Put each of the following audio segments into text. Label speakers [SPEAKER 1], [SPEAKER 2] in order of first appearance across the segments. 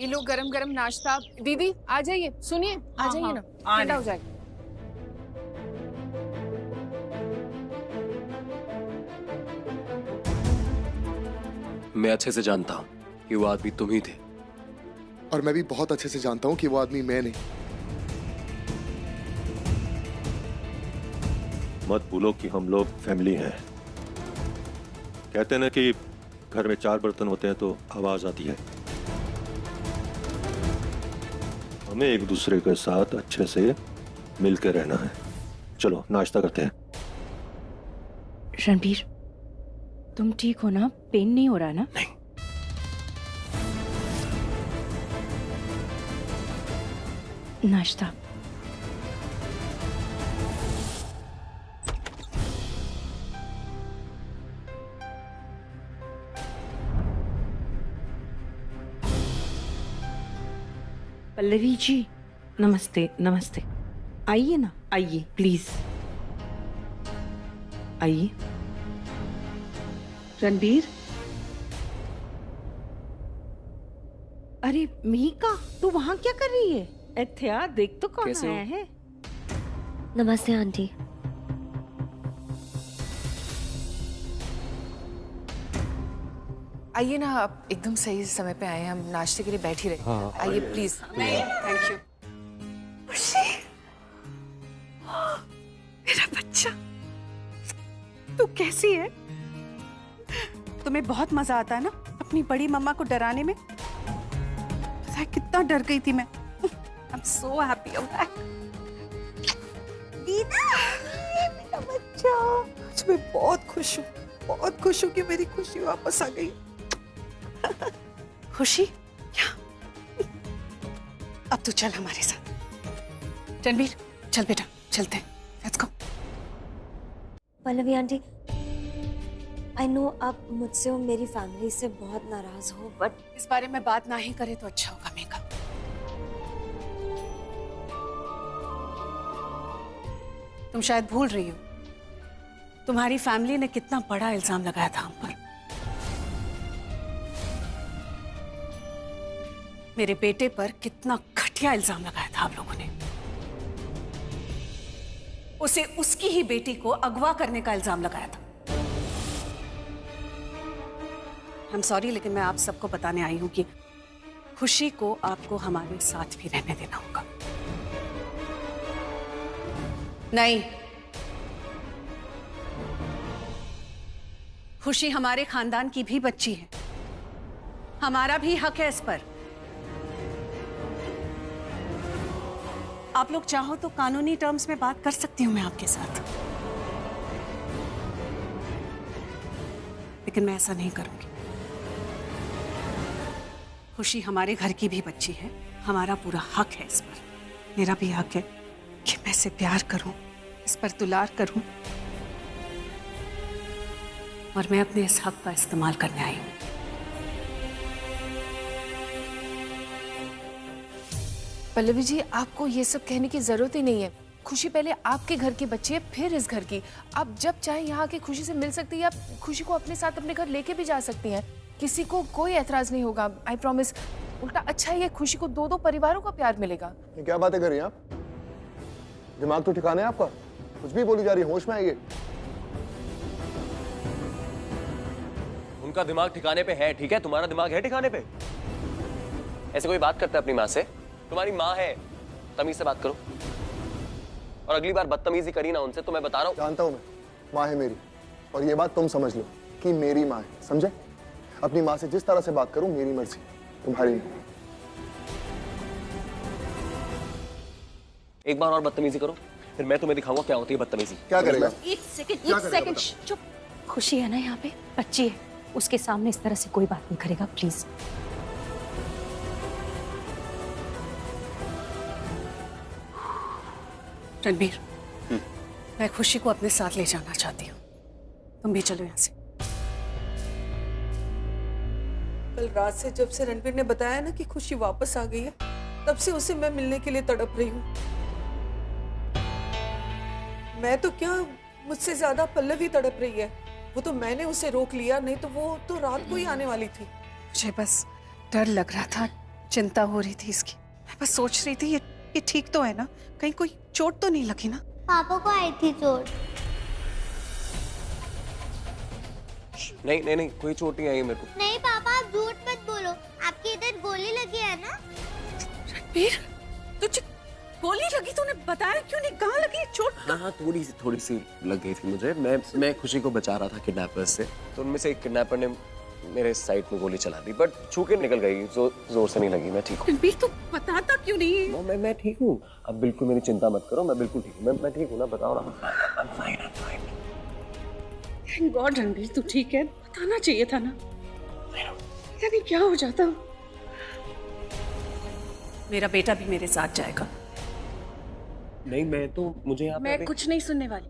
[SPEAKER 1] ये लो गरम गरम नाश्ता। दीदी आ जाइए, सुनिए आ जाइए ना, ठंडा हो जाएगा।
[SPEAKER 2] मैं अच्छे से जानता हूँ कि वो आदमी तुम ही थे।
[SPEAKER 3] और मैं भी बहुत अच्छे से जानता हूँ कि वो आदमी मैं नहीं।
[SPEAKER 4] मत भूलो कि हम लोग फैमिली हैं। कहते हैं ना कि घर में 4 बर्तन होते हैं तो आवाज आती है। हमें एक दूसरे के साथ अच्छे से मिलकर रहना है। चलो नाश्ता करते हैं।
[SPEAKER 5] रणबीर, तुम ठीक हो ना? पेन नहीं हो रहा ना?
[SPEAKER 2] नहीं।
[SPEAKER 5] नाश्ता। पल्लवी जी,
[SPEAKER 6] नमस्ते नमस्ते। आइए ना, आइए प्लीज आइए। रणबीर, अरे मीका, तू वहां क्या कर रही है? एथिया देख तो कौन
[SPEAKER 2] कैसे हो?
[SPEAKER 6] आया है।
[SPEAKER 7] नमस्ते आंटी।
[SPEAKER 1] आइए ना, आप एकदम सही समय पे आए हैं, हम नाश्ते के लिए बैठ ही रहे।
[SPEAKER 2] हाँ,
[SPEAKER 1] आइए प्लीज। Thank you.
[SPEAKER 6] मेरा बच्चा, तू कैसी है? तुम्हें बहुत मजा आता है ना अपनी बड़ी मम्मा को डराने में? पता है कितना डर गई थी मैं। I am so happy you back. दीदा, मेरा बच्चा। आज मैं बहुत खुश हूँ कि मेरी खुशी वापस आ गई। खुशी? क्या? अब तू चल हमारे साथ। रणबीर, चल बेटा, चलते हैं। Let's go.
[SPEAKER 7] Pallavi aunty, I know आप मुझसे और मेरी फैमिली से बहुत नाराज हो, बट
[SPEAKER 6] इस बारे में बात ना ही करे तो अच्छा होगा मेघा। तुम शायद भूल रही हो, तुम्हारी फैमिली ने कितना बड़ा इल्जाम लगाया था हम पर। मेरे बेटे पर कितना घटिया इल्जाम लगाया था आप लोगों ने। उसे उसकी ही बेटी को अगवा करने का इल्जाम लगाया था। आई एम सॉरी, लेकिन मैं आप सबको बताने आई हूं कि खुशी को आपको हमारे साथ भी रहने देना होगा। नहीं, खुशी हमारे खानदान की भी बच्ची है, हमारा भी हक है इस पर। आप लोग चाहो तो कानूनी टर्म्स में बात कर सकती हूं मैं आपके साथ, लेकिन मैं ऐसा नहीं करूंगी। खुशी हमारे घर की भी बच्ची है, हमारा पूरा हक है इस पर। मेरा भी हक है कि मैं इसे प्यार करूं, इस पर दुलार करूं, और मैं अपने इस हक का इस्तेमाल करने आई हूं।
[SPEAKER 1] पल्लवी जी, आपको ये सब कहने की जरूरत ही नहीं है। खुशी पहले आपके घर की बच्ची है, फिर इस घर की। आप जब चाहे यहाँ आके खुशी से मिल सकती है, आप खुशी को अपने साथ अपने घर लेके भी जा सकती हैं। किसी को कोई एतराज नहीं होगा, आई प्रॉमिस। उल्टा अच्छा ही है, खुशी को 2 परिवारों का प्यार मिलेगा।
[SPEAKER 3] ये क्या बातें कर रही हैं आप? दिमाग तो ठिकाने है आपका? कुछ भी बोली जा रही है, होश में आइए।
[SPEAKER 2] उनका दिमाग ठिकाने पे है, ठीक है? तुम्हारा दिमाग है ठिकाने पे? ऐसे कोई बात करता है अपनी माँ से? तुम्हारी माँ है, तमीज से बात करो। और अगली बार बदतमीजी करी ना उनसे तो मैं बता रहा हूँ।
[SPEAKER 3] जानता हूं मैं, माँ है मेरी, और ये बात तुम समझ लो कि मेरी माँ है, समझे? अपनी माँ से जिस तरह से बात करूं, मेरी मर्जी, तुम्हारी नहीं।
[SPEAKER 2] एक बार और बदतमीजी करो, फिर मैं तुम्हें दिखाऊंगा क्या होती है बदतमीजी।
[SPEAKER 3] क्या करेगा?
[SPEAKER 5] एक सेकंड, चुप। खुशी है ना यहाँ पे, बच्ची है, उसके सामने इस तरह से कोई बात नहीं करेगा प्लीज।
[SPEAKER 6] रणबीर, मैं खुशी को अपने साथ ले जाना चाहती हूँ, तुम भी चलो यहाँ से।
[SPEAKER 8] कल रात से जब से रणबीर ने बताया ना कि खुशी वापस आ गई है, तब से उसे मैं मिलने के लिए तड़प रही हूँ। मैं तो क्या, मुझसे ज्यादा पल्लवी तड़प रही है। वो तो मैंने उसे रोक लिया, नहीं तो वो तो रात को ही आने वाली थी।
[SPEAKER 6] मुझे बस डर लग रहा था, चिंता हो रही थी इसकी। मैं बस सोच रही थी ये ठीक तो है ना, कहीं कोई चोट तो नहीं लगी ना।
[SPEAKER 9] पापा को आई थी चोट।
[SPEAKER 2] नहीं नहीं नहीं, कोई चोट नहीं आई मेरे को।
[SPEAKER 9] नहीं पापा, आप झूठ मत बोलो, आपकी इधर गोली लगी है ना।
[SPEAKER 6] रणबीर, तुझे गोली लगी? तूने बताया क्यों नहीं? कहाँ लगी चोट?
[SPEAKER 2] हाँ, थोड़ी सी लग गई थी मुझे। मैं खुशी को बचा रहा था किडनैपर्स से, तो उनमें से एक किडनैपर ने मेरे साइड में गोली चला दी, बट छू के निकल गई, जोर से नहीं लगी। मैं ठीक हूँ।
[SPEAKER 6] रणबीर, तू बताता क्यों नहीं?
[SPEAKER 2] मैं ठीक हूँ, अब बिल्कुल मेरी चिंता मत करो, मैं बिल्कुल ठीक हूँ। मैं ठीक हूँ ना, बताओ ना। I'm fine.
[SPEAKER 6] Thank God Ranbir, तू ठीक है। बताना चाहिए था ना, यानी क्या हो जाता। मेरा बेटा भी मेरे साथ जाएगा।
[SPEAKER 2] नहीं, मुझे यहाँ
[SPEAKER 6] मैं कुछ नहीं सुनने वाली,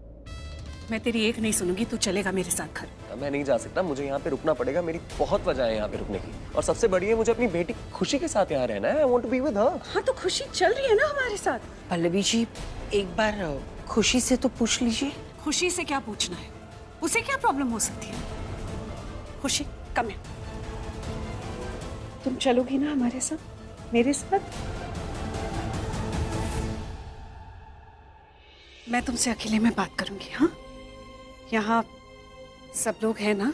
[SPEAKER 6] मैं तेरी एक नहीं सुनूंगी। तू चलेगा मेरे साथ घर।
[SPEAKER 2] मैं नहीं जा सकता, मुझे यहाँ पे रुकना पड़ेगा। मेरी बहुत वजह है यहाँ पे रुकने की, और सबसे बड़ी है मुझे अपनी बेटी खुशी के साथ यहाँ रहना है। I want to be with her.
[SPEAKER 6] हाँ, तो खुशी चल रही है ना हमारे साथ।
[SPEAKER 10] पल्लवी जी, एक बार खुशी से तो पूछ लीजिए।
[SPEAKER 6] खुशी से क्या पूछना है? उसे क्या प्रॉब्लम हो सकती है? खुशी, कम है। तुम चलोगी ना हमारे साथ, मेरे साथ? मैं तुमसे अकेले में बात करूंगी। हाँ, यहाँ सब लोग हैं ना,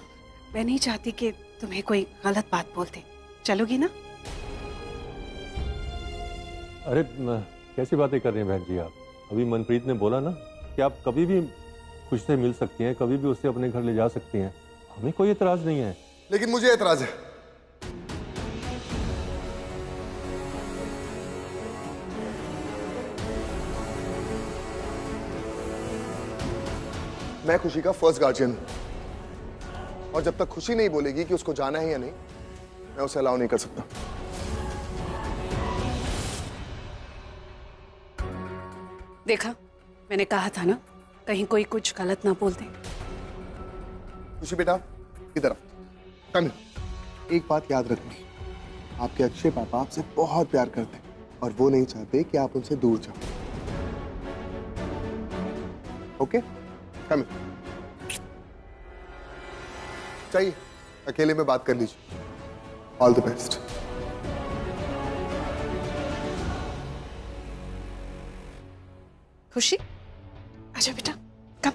[SPEAKER 6] मैं नहीं चाहती कि तुम्हें कोई गलत बात बोल दे। चलोगी ना?
[SPEAKER 4] अरे कैसी बातें कर रही हैं बहन जी आप? अभी मनप्रीत ने बोला ना कि आप कभी भी खुश से मिल सकती हैं, कभी भी उससे अपने घर ले जा सकती हैं। हमें कोई एतराज नहीं है।
[SPEAKER 3] लेकिन मुझे एतराज है। मैं खुशी का फर्स्ट गार्जियन हूं, और जब तक खुशी नहीं बोलेगी कि उसको जाना है या नहीं, मैं उसे अलाउ नहीं कर सकता।
[SPEAKER 6] देखा, मैंने कहा था ना, कहीं कोई कुछ गलत ना बोल दे।
[SPEAKER 3] खुशी बेटा, इधर कम। एक बात याद रखनी, आपके अक्षय पापा आपसे बहुत प्यार करते हैं और वो नहीं चाहते कि आप उनसे दूर जाओ। ओके, कम। चाहिए अकेले में बात कर लीजिए। All the best.
[SPEAKER 6] खुशी, आजा बेटा, कम।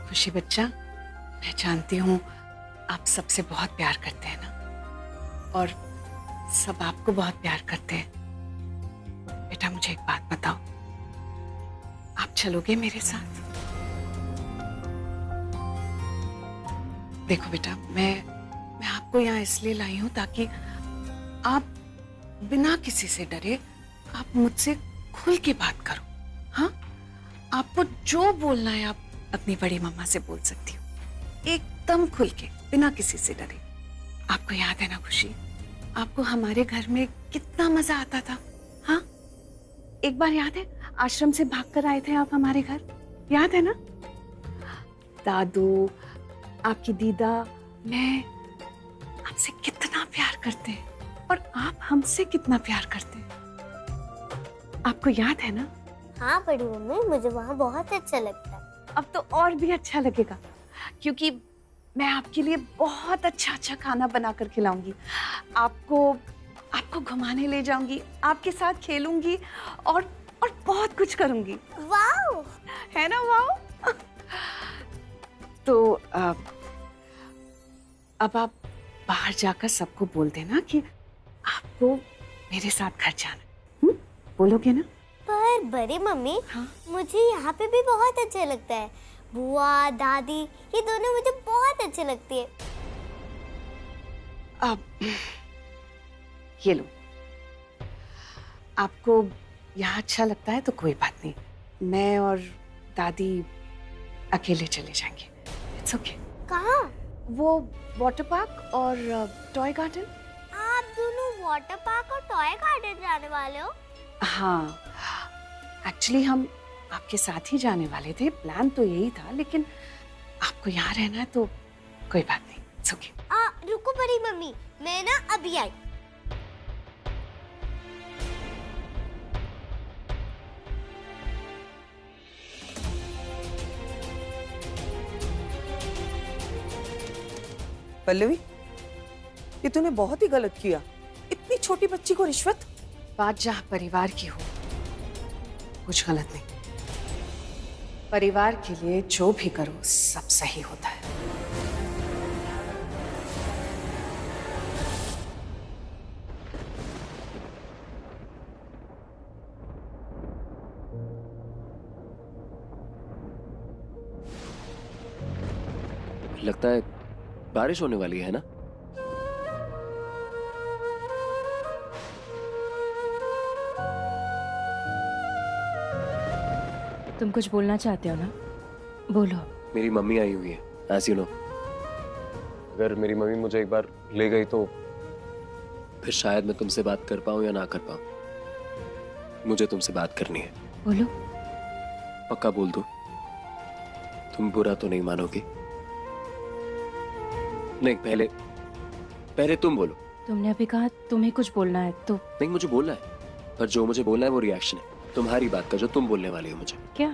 [SPEAKER 6] खुशी बच्चा, मैं जानती हूँ आप सबसे बहुत प्यार करते हैं ना, और सब आपको बहुत प्यार करते हैं। बेटा, मुझे एक बात बताओ, आप चलोगे मेरे साथ? देखो बेटा, मैं आपको यहाँ इसलिए लाई हूँ ताकि आप बिना किसी से डरे आप मुझसे खुल के बात करो। हाँ, आपको जो बोलना है आप अपनी बड़ी मम्मा से बोल सकती हो, एकदम खुल के, बिना किसी से डरे। आपको याद है ना खुशी, आपको हमारे घर में कितना मजा आता था? हाँ, एक बार याद है आश्रम से भागकर आए थे आप हमारे घर, याद है ना? दादू, आपकी दीदा, मैं आपसे कितना प्यार करते हैं और आप हमसे कितना प्यार करते हैं। आपको याद है ना?
[SPEAKER 9] हाँ बड़ी मम्मी, मुझे वहाँ बहुत अच्छा लगता है।
[SPEAKER 6] अब तो और भी अच्छा लगेगा, क्योंकि मैं आपके लिए बहुत अच्छा खाना बनाकर खिलाऊंगी। आपको घुमाने ले जाऊंगी, आपके साथ खेलूंगी और बहुत कुछ करूंगी।
[SPEAKER 9] वाओ!
[SPEAKER 6] है ना वाओ? तो अब आप बाहर जाकर सबको बोल देना कि आपको मेरे साथ घर जाना। बोलोगे ना?
[SPEAKER 9] पर बड़ी मम्मी,
[SPEAKER 6] हाँ?
[SPEAKER 9] मुझे यहाँ पे भी बहुत अच्छा लगता है। बुआ, दादी, ये दोनों मुझे बहुत अच्छे लगती है।
[SPEAKER 6] अब ये लो, आपको यहाँ अच्छा लगता है तो कोई बात नहीं, मैं और दादी अकेले चले जाएंगे। It's okay.
[SPEAKER 9] कहाँ?
[SPEAKER 6] वो वाटर पार्क और टॉय गार्डन।
[SPEAKER 9] आप दोनों वाटर पार्क और टॉय गार्डन जाने वाले हो?
[SPEAKER 6] हाँ, एक्चुअली हम आपके साथ ही जाने वाले थे, प्लान तो यही था, लेकिन आपको यहाँ रहना है तो कोई बात नहीं। It's okay.
[SPEAKER 9] रुको बड़ी मम्मी, मैं ना अभी आई।
[SPEAKER 8] पल्लवी, ये तूने बहुत ही गलत किया। इतनी छोटी बच्ची को रिश्वत।
[SPEAKER 10] बात जहाँ परिवार की हो, कुछ गलत नहीं। परिवार के लिए जो भी करो सब सही होता है।
[SPEAKER 2] लगता है बारिश होने वाली है ना?
[SPEAKER 5] तुम कुछ बोलना चाहते हो ना, बोलो।
[SPEAKER 2] मेरी मम्मी आई हुई है, as you know। अगर मेरी मम्मी मुझे एक बार ले गई तो फिर शायद मैं तुमसे बात कर पाऊं या ना कर पाऊं। मुझे तुमसे बात करनी है।
[SPEAKER 5] बोलो।
[SPEAKER 2] पक्का बोल दो, तुम बुरा तो नहीं मानोगी? नहीं, पहले तुम बोलो।
[SPEAKER 5] तुमने अभी कहा तुम्हें कुछ बोलना है तो।
[SPEAKER 2] नहीं, मुझे बोलना है, पर जो मुझे बोलना है वो रिएक्शन है तुम्हारी बात का जो तुम बोलने वाली हो मुझे।
[SPEAKER 5] क्या?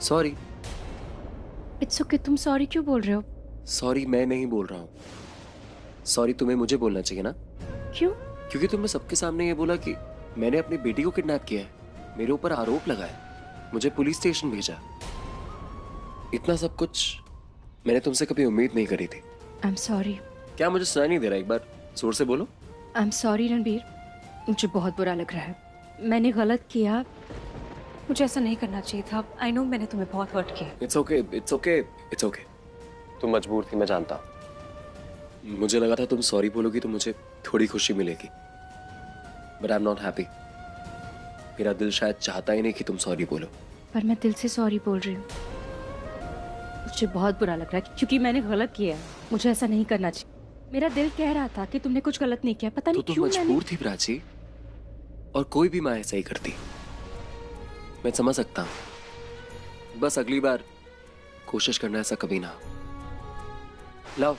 [SPEAKER 2] सॉरी।
[SPEAKER 5] It's okay. तुम सॉरी क्यों बोल रहे हो?
[SPEAKER 2] सॉरी मैं नहीं बोल रहा हूँ, सॉरी तुम्हें मुझे बोलना चाहिए ना।
[SPEAKER 5] क्यों?
[SPEAKER 2] क्योंकि तुमने सबके सामने ये बोला कि मैंने अपनी बेटी को किडनैप किया है, मेरे ऊपर आरोप लगाया, मुझे पुलिस स्टेशन भेजा। इतना सब कुछ मैंने तुमसे कभी उम्मीद नहीं करी थी।
[SPEAKER 5] I am sorry.
[SPEAKER 2] क्या मुझे सुनाई नहीं दे रहा? एक बार जोर से बोलो।
[SPEAKER 5] आई एम सॉरी रणबीर, मुझे बहुत बुरा लग रहा है। मैंने गलत किया, मुझे ऐसा नहीं करना चाहिए था। आई नो मैंने तुम्हें बहुत हर्ट किया।
[SPEAKER 2] It's okay, it's okay, it's okay. तुम मजबूर थी, मैं जानता हूँ। मुझे लगा था तुम सॉरी बोलोगी तो मुझे थोड़ी खुशी मिलेगी, but I am not happy. मेरा दिल शायद चाहता ही नहीं कि तुम सॉरी बोलो।
[SPEAKER 5] पर मैं दिल से सॉरी बोल रही हूँ। मुझे बहुत बुरा लग रहा है क्योंकि मैंने गलत किया है। मुझे ऐसा नहीं करना चाहिए। मेरा दिल कह रहा था कि तुमने कुछ गलत नहीं किया, पता नहीं
[SPEAKER 2] तो
[SPEAKER 5] क्यों।
[SPEAKER 2] तुम मजबूर थी प्राची, और कोई भी माँ ऐसा ही करती। मैं समझ सकता हूं, बस अगली बार कोशिश करना ऐसा कभी ना हो। लाओ।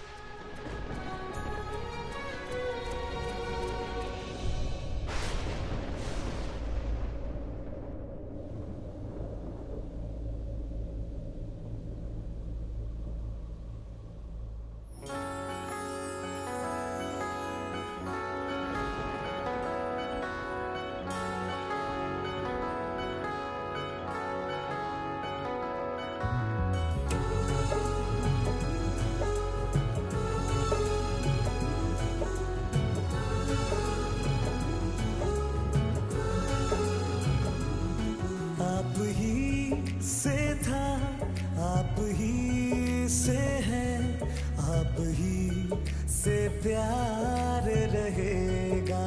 [SPEAKER 11] प्यार रहेगा,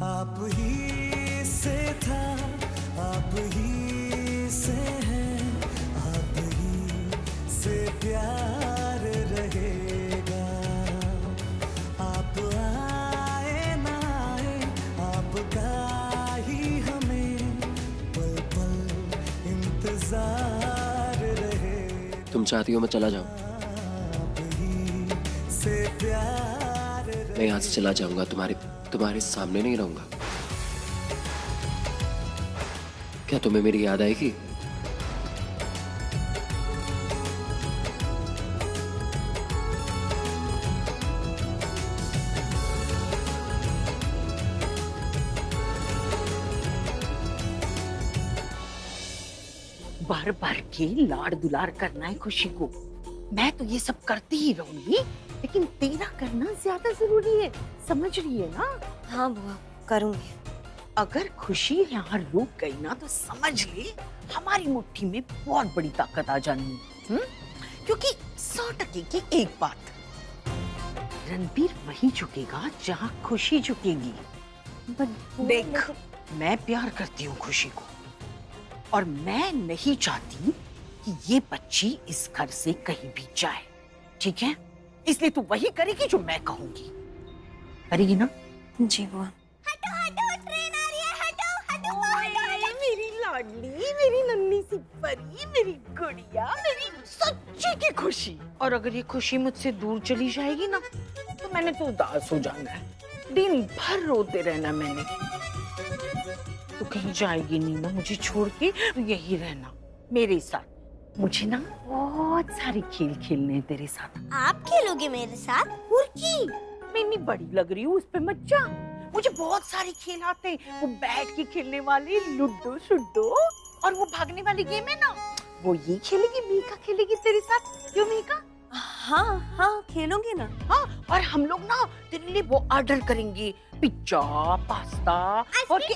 [SPEAKER 11] आप ही से था, आप ही से है, आप ही से प्यार रहेगा। आप आए ना आए, आपका ही हमें पल पल इंतजार रहे।
[SPEAKER 2] तुम चाहती हो मैं चला जाऊं? मैं यहाँ से चला जाऊंगा, तुम्हारे सामने नहीं रहूंगा। क्या तुम्हें मेरी याद आएगी?
[SPEAKER 10] बार बार के लाड़ दुलार करना है खुशी को। मैं तो ये सब करती ही रहूंगी, लेकिन तेरा करना ज्यादा जरूरी है, समझ रही है ना?
[SPEAKER 7] हाँ बुआ, करूंगी।
[SPEAKER 10] अगर खुशी यहाँ रुक गई ना तो समझ ले हमारी मुट्ठी में बहुत बड़ी ताकत आ जानी है। क्योंकि 100% की एक बात, रणबीर वहीं झुकेगा जहाँ खुशी झुकेगी। देख, मैं प्यार करती हूँ खुशी को, और मैं नहीं चाहती कि ये बच्ची इस घर से कहीं भी जाए, ठीक है? इसलिए तू वही करेगी जो मैं कहूंगी, करेगी ना?
[SPEAKER 7] जी बुआ।
[SPEAKER 9] हटो हटो, ट्रेन आ रही है, हटो हटो, हटो।
[SPEAKER 10] मेरी लाडली, मेरी नन्ही सी परी, मेरी गुड़िया, मेरी सच्ची की खुशी। और अगर ये खुशी मुझसे दूर चली जाएगी ना तो मैंने तो उदास हो जाना है, दिन भर रोते रहना मैंने। तो कहीं जाएगी नहीं ना मुझे छोड़ के, तो यही रहना मेरे साथ, मुझे ना बहुत सारे खेल खेलने हैं तेरे साथ।
[SPEAKER 9] आप खेलोगे मेरे साथ?
[SPEAKER 10] और की मैं इतनी बड़ी लग रही हूँ, उस पे मत जा। मुझे बहुत सारे खेल आते हैं, वो बैठ के खेलने वाले लूडो शुडो, और वो भागने वाली गेम है ना, वो ये खेलेगी, मीका खेलेगी तेरे साथ। क्यों मीका?
[SPEAKER 7] हाँ हाँ खेलूंगी ना।
[SPEAKER 10] हाँ, और हम लोग ना तेरे लिए वो ऑर्डर करेंगे, पिज्जा, पास्ता और की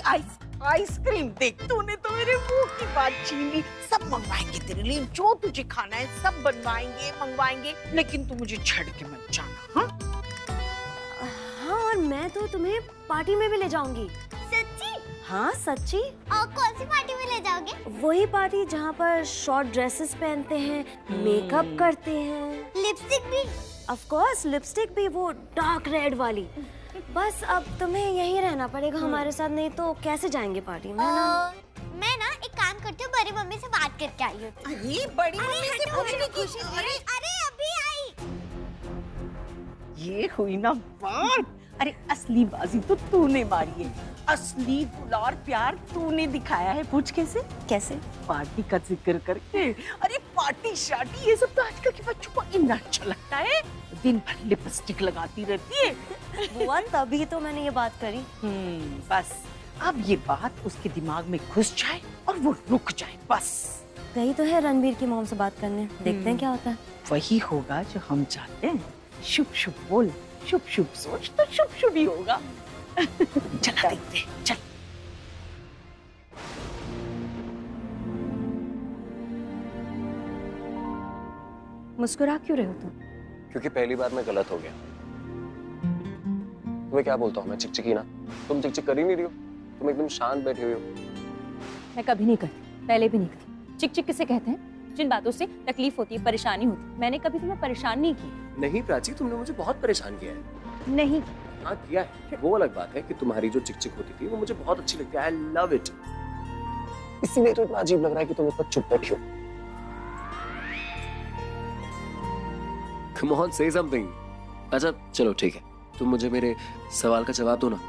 [SPEAKER 10] आइसक्रीम। देख तूने तो मेरे मुंह की बात छीन ली। सब मंगवाएंगे तेरे लिए, जो तुझे खाना है सब बनवाएंगे, मंगवाएंगे, लेकिन तू मुझे छड़ के मत जाना। हाँ
[SPEAKER 7] हाँ, और मैं तो तुम्हें पार्टी में भी ले जाऊंगी।
[SPEAKER 9] सच्ची?
[SPEAKER 7] हाँ सच्ची।
[SPEAKER 9] और कौन सी पार्टी में ले जाओगे?
[SPEAKER 7] वही पार्टी जहाँ पर शॉर्ट ड्रेसेस पहनते हैं, मेकअप करते हैं।
[SPEAKER 9] लिपस्टिक भी?
[SPEAKER 7] ऑफ कोर्स, लिपस्टिक भी, वो डार्क रेड वाली। बस अब तुम्हें यहीं रहना पड़ेगा हमारे साथ, नहीं तो कैसे जाएंगे पार्टी में ना?
[SPEAKER 9] मैं ना एक काम करती हूँ, बड़ी मम्मी से बात करके आई हूँ।
[SPEAKER 10] अरे बड़ी मम्मी से पूछने की?
[SPEAKER 9] अरे अभी आई।
[SPEAKER 10] ये हुई ना बात। अरे असली बाजी तो तूने मारी है, असली दुलार प्यार तूने दिखाया है। पूछ कैसे?
[SPEAKER 7] कैसे?
[SPEAKER 10] पार्टी का जिक्र करके। अरे पार्टी शार्टी ये सब तो आजकल के बच्चों को इतना अच्छा लगता है, दिन भर लिपस्टिक लगाती रहती है।
[SPEAKER 7] बुआ तभी तो मैंने ये बात करी।
[SPEAKER 10] बस अब ये बात उसके दिमाग में घुस जाए और वो रुक जाए बस।
[SPEAKER 7] गई तो है रणबीर की मॉम से बात करने, देखते हैं क्या होता है।
[SPEAKER 10] वही होगा जो हम चाहते हैं। शुभ शुभ बोल, शुभ शुभ सोच, तो शुभ शुभ ही होगा। चला देखते हैं, चल।
[SPEAKER 7] मुस्कुरा क्यों रहे हो तुम?
[SPEAKER 2] क्योंकि पहली बार मैं गलत हो गया। तुम्हें क्या बोलता हूँ मैं, चिकचिकी ना? तुम चिकचिक कर ही नहीं रही हो, तुम एकदम शांत बैठी हुई हो।
[SPEAKER 5] मैं कभी नहीं करती, पहले भी नहीं करती। चिक चिक किसे कहते हैं? जिन बातों से तकलीफ होती है, परेशानी होती है। मैंने कभी तुम्हें परेशान नहीं की।
[SPEAKER 2] नहीं प्राची, तुमने मुझे बहुत परेशान किया है।
[SPEAKER 5] नहीं।
[SPEAKER 2] हाँ किया है, वो अलग बात है कि तुम्हारी जो चिकचिक होती थी वो मुझे बहुत अच्छी लगती है। I love it. इसीलिए तो इतना अजीब लग रहा है कि तुम इतना चुप बैठी हो। Come on, say something. अच्छा चलो ठीक है, तुम मुझे मेरे सवाल का जवाब दो ना।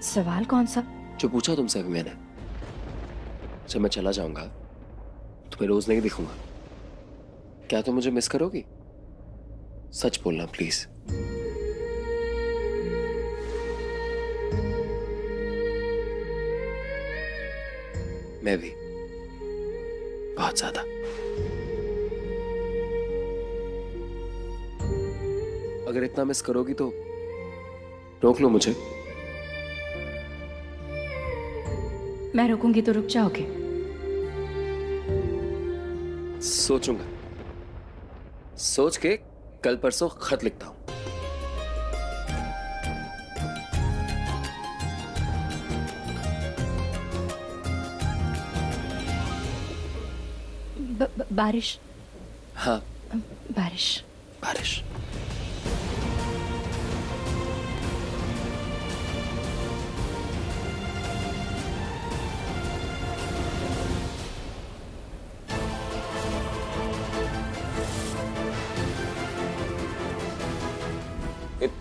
[SPEAKER 5] सवाल कौन सा?
[SPEAKER 2] जो पूछा तुमसे अभी मैंने। जब मैं चला जाऊंगा तुम्हें रोज नहीं दिखूंगा, क्या तुम मुझे मिस करोगी? सच बोलना प्लीज। मैं भी बहुत ज्यादा। अगर इतना मिस करोगी तो रोक लो मुझे।
[SPEAKER 5] मैं रुकूंगी तो रुक जाओगे?
[SPEAKER 2] सोचूंगा, सोच के कल परसों खत लिखता हूं।
[SPEAKER 5] बारिश?
[SPEAKER 2] हाँ
[SPEAKER 5] बारिश।
[SPEAKER 2] बारिश।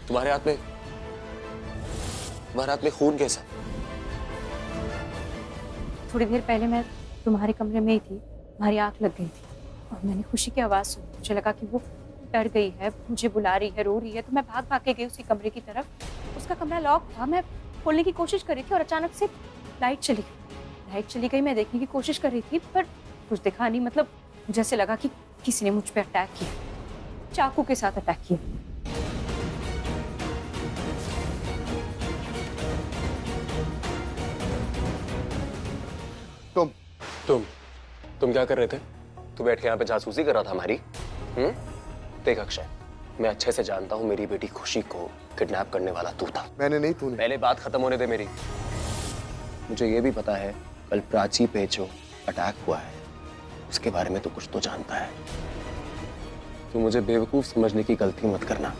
[SPEAKER 2] तुम्हारे हाथ में खून कैसा?
[SPEAKER 5] थोड़ी देर पहले मैं तुम्हारे कमरे में ही थी, तुम्हारी आंख लग गई थी और मैंने खुशी की आवाज सुनी। मुझे लगा कि वो डर गई है, मुझे बुला रही है, रो रही है, तो मैं भाग भाग के गई उसके कमरे की तरफ। उसका कमरा लॉक था, मैं खोलने की कोशिश कर रही थी और अचानक से लाइट चली गई। मैं देखने की कोशिश कर रही थी पर कुछ दिखा नहीं। मतलब मुझे ऐसे लगा कि किसी ने मुझ पर अटैक किया, चाकू के साथ अटैक किया।
[SPEAKER 2] तुम क्या कर रहे थे? तू बैठ के यहाँ पे जासूसी कर रहा था हमारी? देख अक्षय, मैं अच्छे से जानता हूँ मेरी बेटी खुशी को किडनैप करने वाला तू था।
[SPEAKER 3] मैंने नहीं, तूने।
[SPEAKER 2] पहले बात खत्म होने दे मेरी। मुझे ये भी पता है कल प्राची पे जो अटैक हुआ है उसके बारे में तो कुछ तो जानता है। तू मुझे बेवकूफ समझने की गलती मत करना,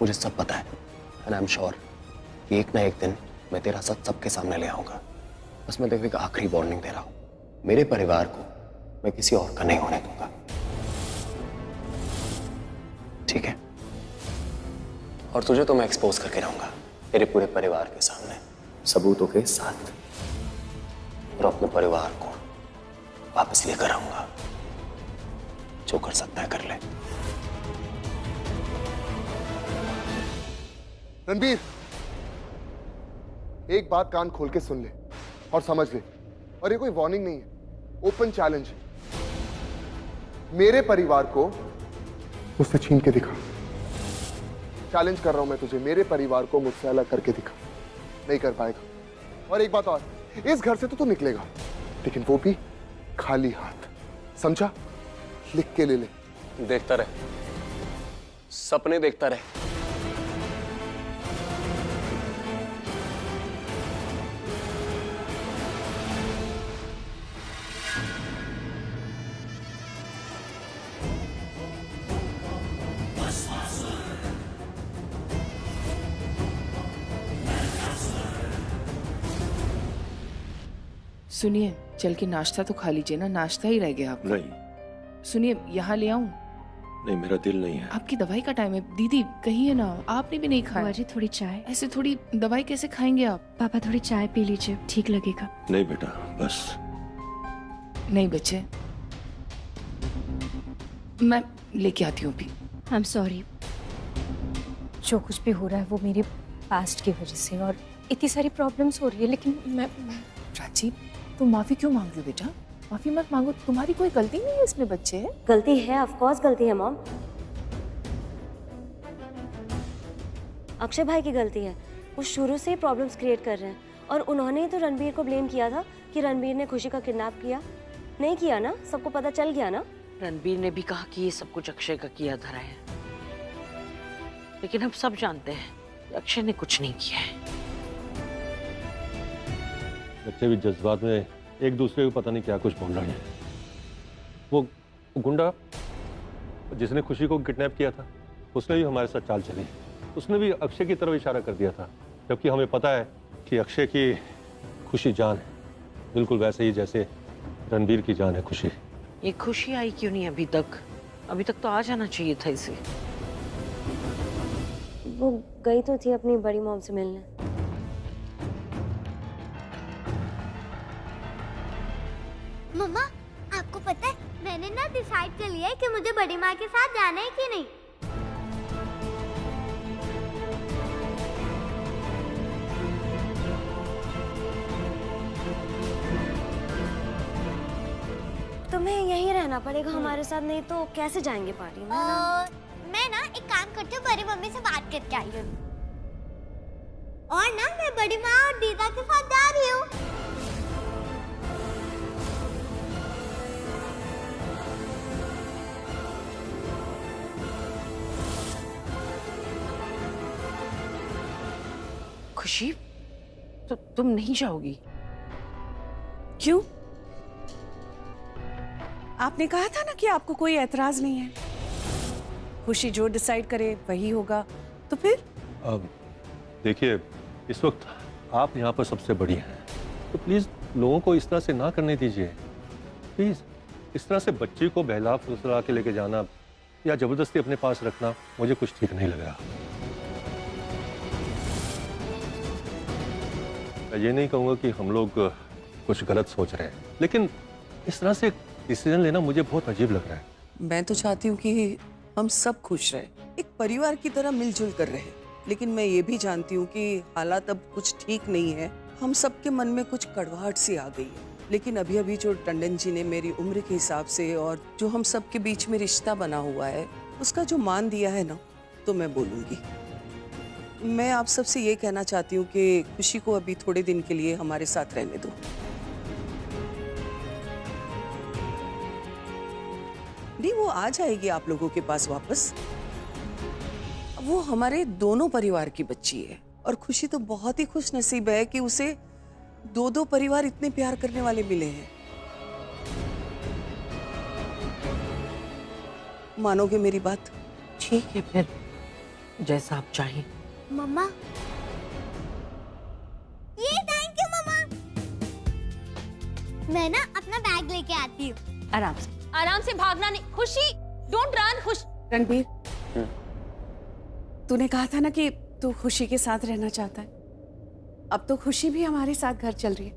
[SPEAKER 2] मुझे सब पता है। एंड आई एम श्योर एक ना एक दिन मैं तेरा सच सबके सामने ले आऊंगा। बस मैं देखो एक आखिरी वार्निंग दे रहा हूँ, मेरे परिवार को मैं किसी और का नहीं होने दूंगा, ठीक है? और तुझे तो मैं एक्सपोज करके रहूंगा तेरे पूरे परिवार के सामने, सबूतों के साथ, और अपने परिवार को वापस लेकर आऊंगा। जो कर सकता है कर ले।
[SPEAKER 3] रणबीर, एक बात कान खोल के सुन ले और समझ ले, और ये कोई वार्निंग नहीं है, ओपन चैलेंज है। मेरे परिवार को मुझसे छीन के दिखा। चैलेंज कर रहा हूं मैं तुझे, मेरे परिवार को मुझसे अलग करके दिखा। नहीं कर पाएगा। और एक बात और, इस घर से तो तू निकलेगा, लेकिन वो भी खाली हाथ, समझा? लिख के ले ले।
[SPEAKER 2] देखता रहे, सपने देखता रहे।
[SPEAKER 1] सुनिए, चल के नाश्ता तो खा लीजिए ना, नाश्ता ही रह गया आपका।
[SPEAKER 2] नहीं
[SPEAKER 1] सुनिए, यहाँ ले आऊं?
[SPEAKER 2] नहीं, मेरा दिल नहीं है।
[SPEAKER 1] आपकी दवाई का टाइम है दीदी, कहिए ना, आपने भी नहीं खाया।
[SPEAKER 5] बुआ जी थोड़ी चाय।
[SPEAKER 1] ऐसे थोड़ी दवाई कैसे खाएंगे आप?
[SPEAKER 5] पापा थोड़ी चाय पी लीजिए, ठीक लगेगा।
[SPEAKER 2] नहीं बेटा, बस।
[SPEAKER 1] नहीं बच्चे, मैं लेके आती हूँ अभी।
[SPEAKER 5] आई एम सॉरी, जो कुछ भी हो रहा है वो मेरे पास्ट की वजह से, और इतनी सारी प्रॉब्लम्स हो रही है, लेकिन मैं
[SPEAKER 1] प्राची, तुम माफी क्यों मांग रही हो बेटा? माफी मत मांगो, तुम्हारी कोई गलती नहीं है इसमें बच्चे।
[SPEAKER 7] गलती है, ऑफ कोर्स गलती है मॉम। अक्षय भाई की गलती है, वो शुरू से ही प्रॉब्लम्स क्रिएट कर रहे हैं, और उन्होंने ही तो रणबीर को ब्लेम किया था कि रणबीर ने खुशी का किडनैप किया। नहीं किया ना, सबको पता चल गया ना।
[SPEAKER 10] रणबीर ने भी कहा कि ये सब कुछ अक्षय का किया धरा है, लेकिन हम सब जानते हैं कि अक्षय ने कुछ नहीं किया है।
[SPEAKER 4] बच्चे भी जज्बात में एक दूसरे को पता नहीं क्या कुछ बोल रहे हैं। वो गुंडा जिसने खुशी को किडनैप किया था, उसने भी हमारे साथ चाल चली। उसने भी अक्षय की तरफ इशारा कर दिया था, जबकि हमें पता है कि अक्षय की खुशी जान है, बिल्कुल वैसे ही जैसे रणबीर की जान है खुशी।
[SPEAKER 10] ये खुशी आई क्यों नहीं अभी तक? अभी तक तो आ जाना चाहिए था इसे।
[SPEAKER 7] वो गई तो थी अपनी बड़ी मॉम से मिलने।
[SPEAKER 9] मम्मा, आपको पता है, मैंने ना डिसाइड कर लिया है कि मुझे बड़ी माँ के साथ जाना है कि नहीं।
[SPEAKER 7] तुम्हें यहीं रहना पड़ेगा हमारे साथ, नहीं तो कैसे जाएंगे पार्टी में?
[SPEAKER 9] मैं ना एक काम करती हूँ, बड़ी मम्मी से बात करके आई हूँ, और ना मैं बड़ी माँ और दीदा के साथ जा रही हूँ।
[SPEAKER 10] खुशी, तो तुम नहीं जाओगी?
[SPEAKER 6] क्यों? आपने कहा था ना कि आपको कोई ऐतराज नहीं है। खुशी जो डिसाइड करे वही होगा, तो फिर?
[SPEAKER 4] अब देखिए, इस वक्त आप यहाँ पर सबसे बड़ी हैं, तो प्लीज लोगों को इस तरह से ना करने दीजिए। प्लीज, इस तरह से बच्चे को बहला फुसला के लेके जाना या जबरदस्ती अपने पास रखना मुझे कुछ ठीक नहीं लग रहा। मैं ये नहीं कहूँगा कि हम लोग कुछ गलत सोच रहे हैं, लेकिन इस तरह से डिसीजन लेना मुझे बहुत अजीब लग रहा है।
[SPEAKER 8] मैं तो चाहती हूँ कि हम सब खुश रहे, एक परिवार की तरह मिलजुल कर रहे, लेकिन मैं ये भी जानती हूँ कि हालात अब कुछ ठीक नहीं है। हम सबके मन में कुछ कड़वाहट सी आ गई है, लेकिन अभी अभी जो टंडन जी ने मेरी उम्र के हिसाब से और जो हम सबके बीच में रिश्ता बना हुआ है, उसका जो मान दिया है ना, तो मैं बोलूँगी। मैं आप सबसे ये कहना चाहती हूँ कि खुशी को अभी थोड़े दिन के लिए हमारे साथ रहने दो। नहीं, वो आ जाएगी आप लोगों के पास वापस। वो हमारे दोनों परिवार की बच्ची है, और खुशी तो बहुत ही खुश नसीब है कि उसे दो परिवार इतने प्यार करने वाले मिले हैं। मानोगे मेरी बात?
[SPEAKER 10] ठीक है, फिर जैसा आप चाहें।
[SPEAKER 9] मम्मा, ये थैंक यू मम्मा। मैं ना अपना बैग लेके आती हूँ।
[SPEAKER 5] आराम से भागना नहीं। खुशी, डोंट रन। खुश
[SPEAKER 6] रणबीर, तूने कहा था ना कि तू खुशी के साथ रहना चाहता है। अब तो खुशी भी हमारे साथ घर चल रही है,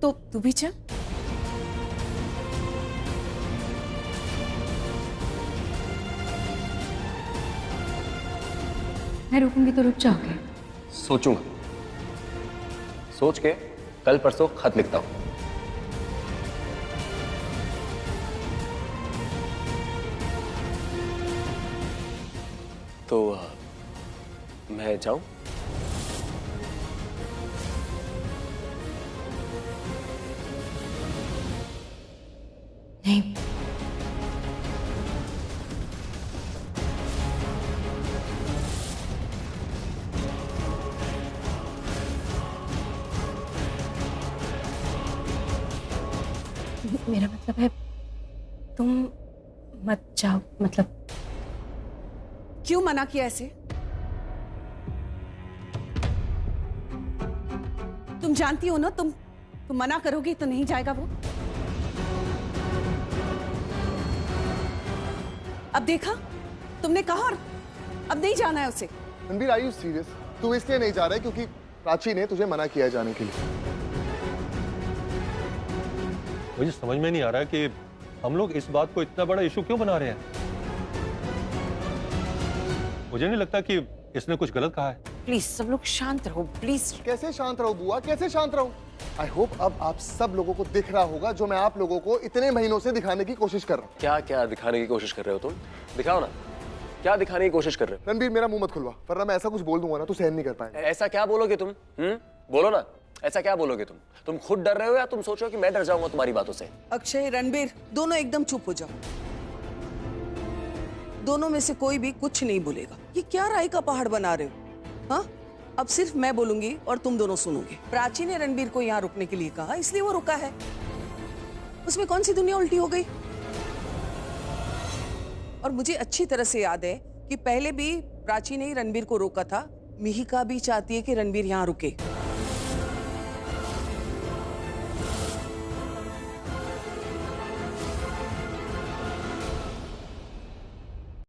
[SPEAKER 6] तो तू भी चल।
[SPEAKER 5] मैं रुकूंगी तो रुक जाओगे?
[SPEAKER 2] सोचूंगा, सोच के कल परसों खत लिखता हूं। तो मैं जाऊं?
[SPEAKER 5] नहीं, मेरा मतलब है तुम मत जाओ। मतलब
[SPEAKER 6] क्यों मना किया ऐसे? तुम जानती हो ना, तुम मना करोगी तो नहीं जाएगा वो। अब देखा, तुमने कहा और अब नहीं जाना है उसे।
[SPEAKER 3] Ranbir, are you serious? तू इसलिए नहीं जा रहा है क्योंकि प्राची ने तुझे मना किया है जाने के लिए?
[SPEAKER 4] मुझे समझ में नहीं आ रहा है कि हम लोग इस बात को इतना बड़ा इशू क्यों बना रहे हैं। मुझे नहीं लगता कि इसने कुछ गलत कहा है।
[SPEAKER 10] प्लीज सब लोग शांत रहो, प्लीज।
[SPEAKER 3] कैसे शांत रहो बुआ, कैसे शांत रहो? आई होप अब आप सब लोगों को दिख रहा होगा जो मैं आप लोगों को इतने महीनों से दिखाने की कोशिश कर रहा हूँ।
[SPEAKER 2] क्या क्या दिखाने की कोशिश कर रहे हो तुम? दिखाओ ना, क्या दिखाने की कोशिश कर रहे हो?
[SPEAKER 3] रणबीर, मेरा मुंह मत खुलवा, वरना मैं ऐसा कुछ बोल दूंगा ना तू सहन नहीं कर पाएगा।
[SPEAKER 2] ऐसा क्या बोलोगे तुम? बोलो ना, ऐसा क्या बोलोगे तुम? तुम खुद डर रहे हो या तुम सोच रहे हो कि मैं डर जाऊंगा तुम्हारी बातों से?
[SPEAKER 8] अक्षय, रणबीर, दोनों एकदम चुप हो जाओ। दोनों में से कोई भी कुछ नहीं बोलेगा। ये क्या राय का पहाड़ बना रहे हो? हाँ, अब सिर्फ मैं बोलूंगी और तुम दोनों सुनोगे। प्राची ने रणबीर को यहाँ रुकने के लिए कहा, इसलिए वो रुका है। उसमें कौन सी दुनिया उल्टी हो गई? और मुझे अच्छी तरह से याद है कि पहले भी प्राची ने ही रणबीर को रोका था। मिहिका भी चाहती है कि रणबीर यहाँ रुके।